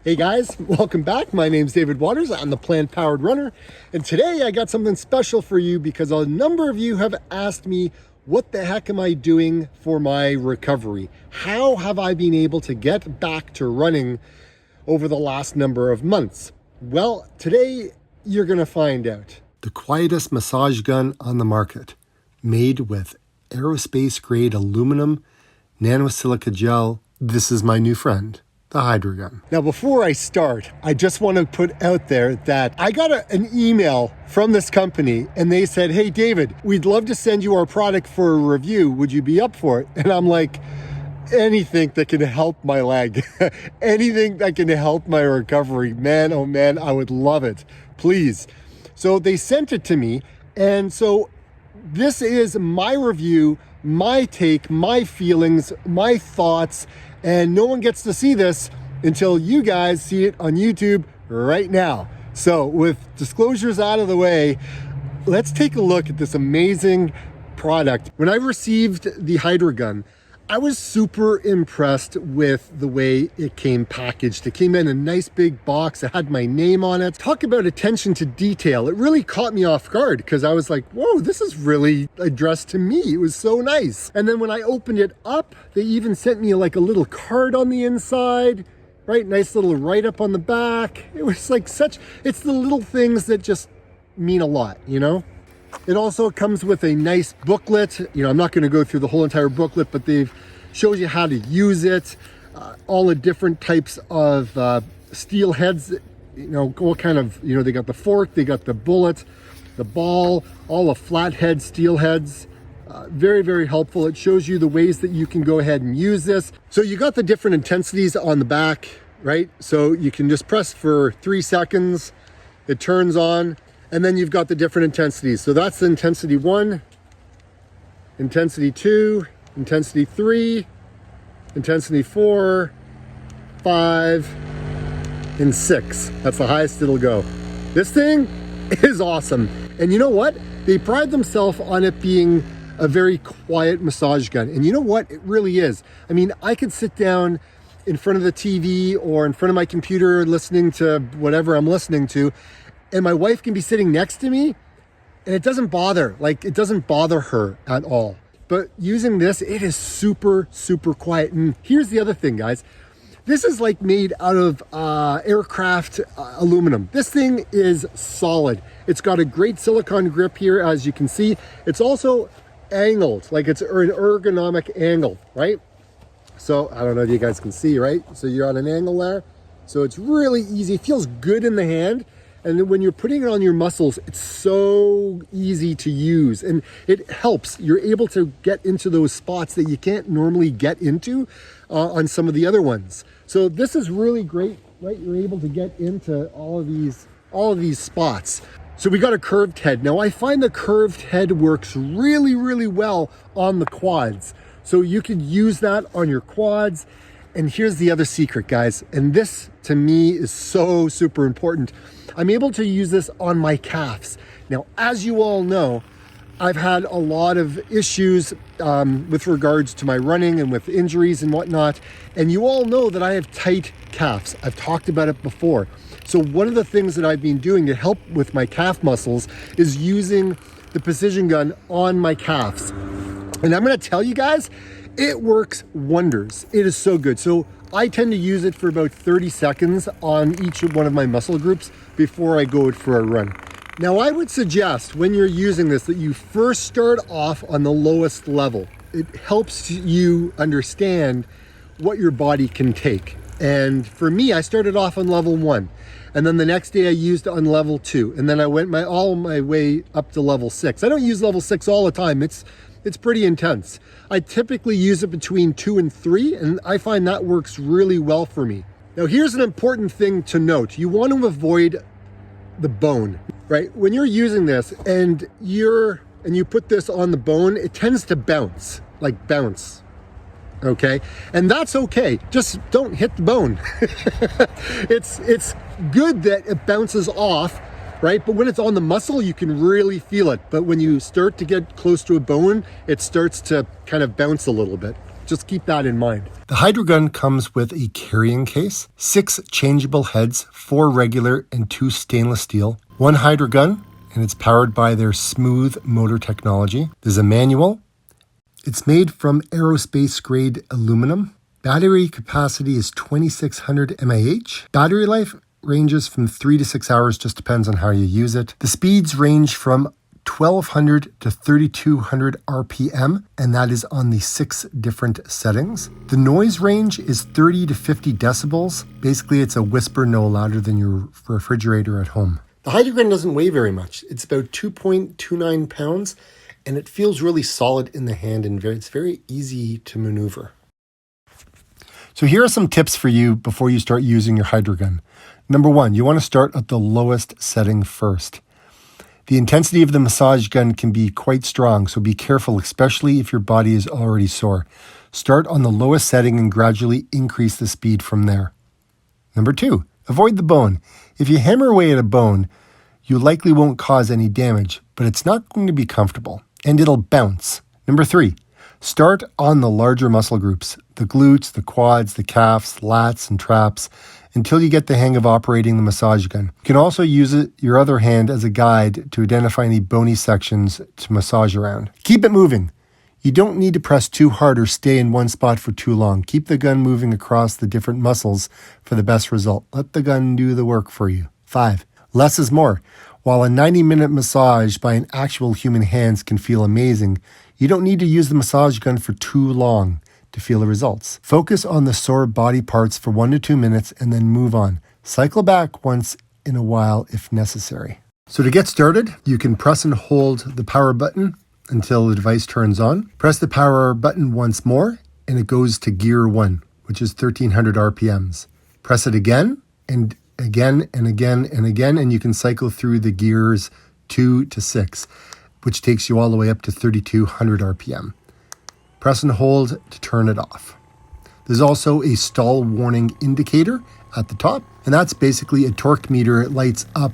Hey guys, welcome back. My name's David Waters. I'm the Plant Powered Runner. And today I got something special for you because a number of you have asked me, what the heck am I doing for my recovery? How have I been able to get back to running over the last number of months? Well, today you're going to find out. The quietest massage gun on the market, made with aerospace grade aluminum, nanosilica gel. This is my new friend, the HYDRAGUN. Now, before I start, I just want to put out there that I got an email from this company and they said, hey, David, we'd love to send you our product for a review. Would you be up for it? And I'm like, anything that can help my leg, anything that can help my recovery, man, oh man, I would love it. Please. So they sent it to me. And so this is my review, my take, my feelings, my thoughts, and no one gets to see this until you guys see it on YouTube right now. So with disclosures out of the way, let's take a look at this amazing product. When I received the HYDRAGUN, I was super impressed with the way it came packaged. It came in a nice big box. It had my name on it. Talk about attention to detail. It really caught me off guard because I was like, whoa, this is really addressed to me. It was so nice. And then when I opened it up, they even sent me like a little card on the inside, right? Nice little write-up on the back. It was like it's the little things that just mean a lot, you know? It also comes with a nice booklet. You know, I'm not going to go through the whole entire booklet, but they've shows you how to use it, all the different types of steel heads, you know, what kind of, you know, they got the fork, they got the bullet, the ball, all the flathead steel heads. Very, very helpful. It shows you the ways that you can go ahead and use this. So you got the different intensities on the back, right? So you can just press for 3 seconds, it turns on. And then you've got the different intensities. So that's the intensity 1, intensity 2, intensity 3, intensity 4, 5, and 6. That's the highest it'll go. This thing is awesome. And you know what? They pride themselves on it being a very quiet massage gun. And you know what? It really is. I mean, I could sit down in front of the TV or in front of my computer listening to whatever I'm listening to, and my wife can be sitting next to me and it doesn't bother her at all. But using this, it is super, super quiet. And here's the other thing, guys. This is like made out of aircraft aluminum. This thing is solid. It's got a great silicone grip here, as you can see. It's also angled, like it's an ergonomic angle, right? So I don't know if you guys can see, right? So you're on an angle there. So it's really easy. It feels good in the hand. And then when you're putting it on your muscles, it's so easy to use and it helps. You're able to get into those spots that you can't normally get into on some of the other ones. So this is really great, right? You're able to get into all of these spots. So we got a curved head. Now I find the curved head works really, really well on the quads. So you could use that on your quads. And here's the other secret, guys. And this to me is so super important. I'm able to use this on my calves. Now, as you all know, I've had a lot of issues with regards to my running and with injuries and whatnot. And you all know that I have tight calves. I've talked about it before. So one of the things that I've been doing to help with my calf muscles is using the precision gun on my calves. And I'm gonna tell you guys, it works wonders. It is so good. So I tend to use it for about 30 seconds on each one of my muscle groups before I go for a run. Now I would suggest when you're using this that you first start off on the lowest level. It helps you understand what your body can take. And for me, I started off on level 1. And then the next day I used it on level 2. And then I went all my way up to level 6. I don't use level 6 all the time. It's pretty intense. I typically use it between 2 and 3, and I find that works really well for me. Now, here's an important thing to note. You want to avoid the bone, right? When you're using this and you put this on the bone, it tends to bounce, okay? And that's okay. Just don't hit the bone. It's good that it bounces off, right? But when it's on the muscle, you can really feel it. But when you start to get close to a bone, it starts to kind of bounce a little bit. just keep that in mind. The HYDRAGUN comes with a carrying case, 6 changeable heads, 4 regular and 2 stainless steel, 1 HYDRAGUN, and it's powered by their smooth motor technology. There's a manual. It's made from aerospace grade aluminum. Battery capacity is 2600 mAh. Battery life ranges from 3 to 6 hours, just depends on how you use it. The speeds range from 1200 to 3200 RPM, and that is on the 6 different settings. The noise range is 30 to 50 decibels. Basically, it's a whisper no louder than your refrigerator at home. The HYDRAGUN doesn't weigh very much. It's about 2.29 pounds, and it feels really solid in the hand, and it's very easy to maneuver. So here are some tips for you before you start using your HYDRAGUN. Number 1, you want to start at the lowest setting first. The intensity of the massage gun can be quite strong, so be careful, especially if your body is already sore. Start on the lowest setting and gradually increase the speed from there. Number 2, avoid the bone. If you hammer away at a bone, you likely won't cause any damage, but it's not going to be comfortable, and it'll bounce. Number 3, start on the larger muscle groups, the glutes, the quads, the calves, lats, and traps, until you get the hang of operating the massage gun. You can also use your other hand as a guide to identify any bony sections to massage around. Keep it moving. You don't need to press too hard or stay in one spot for too long. Keep the gun moving across the different muscles for the best result. Let the gun do the work for you. 5, less is more. While a 90-minute massage by an actual human hands can feel amazing, you don't need to use the massage gun for too long to feel the results. Focus on the sore body parts for 1 to 2 minutes and then move on. Cycle back once in a while if necessary. So to get started, you can press and hold the power button until the device turns on. Press the power button once more and it goes to gear 1, which is 1300 RPMs. Press it again and again and again and again, and you can cycle through the gears 2 to 6, which takes you all the way up to 3200 RPM. Press and hold to turn it off. There's also a stall warning indicator at the top, and that's basically a torque meter. It lights up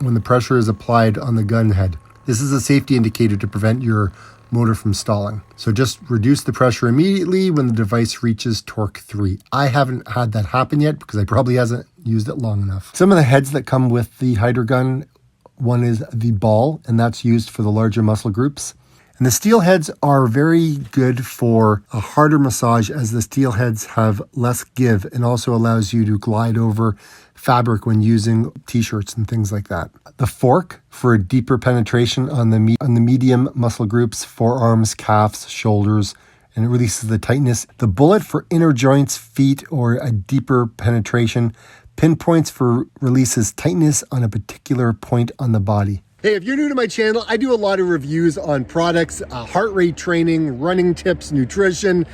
when the pressure is applied on the gun head. This is a safety indicator to prevent your motor from stalling. So just reduce the pressure immediately when the device reaches torque 3. I haven't had that happen yet because I probably hasn't used it long enough. Some of the heads that come with the HYDRAGUN, one is the ball, and that's used for the larger muscle groups. And the steel heads are very good for a harder massage, as the steel heads have less give and also allows you to glide over fabric when using t-shirts and things like that. The fork for a deeper penetration on the medium muscle groups, forearms, calves, shoulders, and it releases the tightness. The bullet for inner joints, feet, or a deeper penetration. Pinpoints for releases tightness on a particular point on the body. Hey, if you're new to my channel, I do a lot of reviews on products, heart rate training, running tips, nutrition.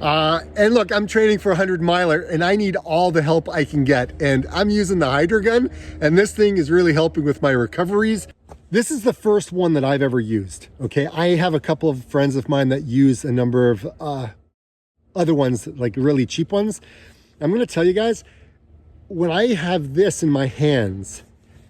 And look, I'm training for a 100-miler and I need all the help I can get. And I'm using the HYDRAGUN, and this thing is really helping with my recoveries. This is the first one that I've ever used, okay? I have a couple of friends of mine that use a number of other ones, like really cheap ones. I'm gonna tell you guys, when I have this in my hands,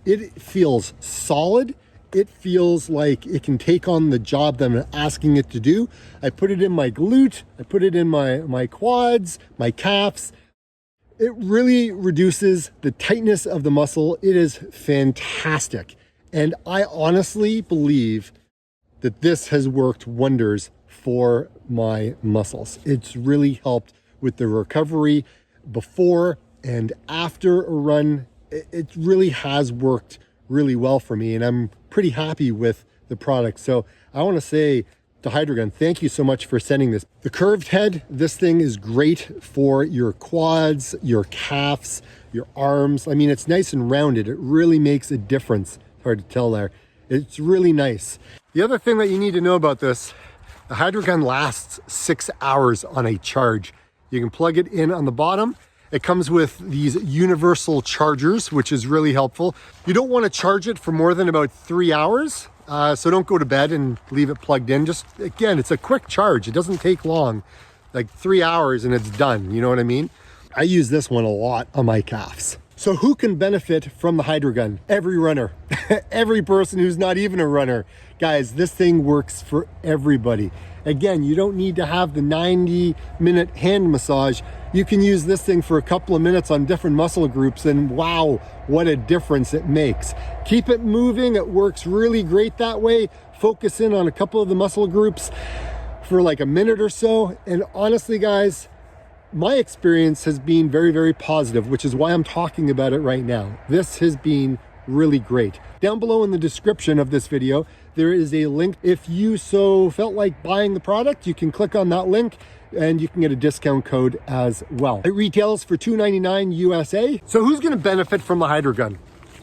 it feels solid. It feels like it can take on the job that I'm asking it to do. I put it in my glute, I put it in my quads, my calves. It really reduces the tightness of the muscle. It is fantastic. And I honestly believe that this has worked wonders for my muscles. It's really helped with the recovery before and after a run. It really has worked really well for me, and I'm pretty happy with the product. So I want to say to HYDRAGUN, thank you so much for sending this. The curved head, this thing is great for your quads, your calves, your arms. I mean, it's nice and rounded. It really makes a difference. It's hard to tell there. It's really nice. The other thing that you need to know about this, the HYDRAGUN lasts 6 hours on a charge. You can plug it in on the bottom. It comes with these universal chargers, which is really helpful. You don't want to charge it for more than about 3 hours. So don't go to bed and leave it plugged in. Just, again, it's a quick charge. It doesn't take long, like 3 hours and it's done. You know what I mean? I use this one a lot on my calves. So who can benefit from the HYDRAGUN? Every runner. every person who's not even a runner. Guys, this thing works for everybody. Again, you don't need to have the 90-minute hand massage. You can use this thing for a couple of minutes on different muscle groups, and wow, what a difference it makes. Keep it moving. It works really great that way. Focus in on a couple of the muscle groups for like a minute or so. And honestly, guys, my experience has been very, very positive, which is why I'm talking about it right now. This has been really great. Down below in the description of this video, there is a link. If you so felt like buying the product, you can click on that link and you can get a discount code as well. It retails for $2.99 USA. So who's gonna benefit from the HYDRAGUN?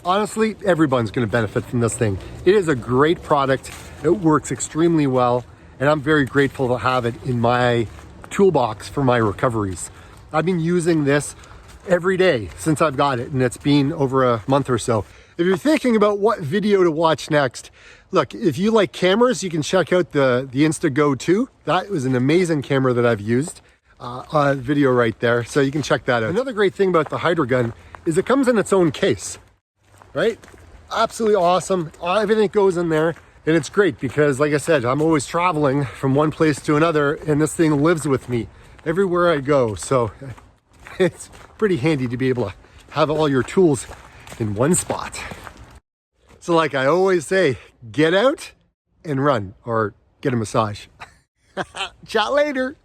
Honestly, everyone's gonna benefit from this thing. It is a great product. It works extremely well, and I'm very grateful to have it in my toolbox for my recoveries. I've been using this every day since I've got it, and it's been over a month or so. If you're thinking about what video to watch next, look, if you like cameras, you can check out the Instago 2. That was an amazing camera that I've used. Video right there, so you can check that out. Another great thing about the HYDRAGUN is it comes in its own case, right? Absolutely awesome. Everything goes in there, and it's great because, like I said, I'm always traveling from one place to another, and this thing lives with me everywhere I go. So it's pretty handy to be able to have all your tools in one spot. So like I always say, get out and run or get a massage. Chat later.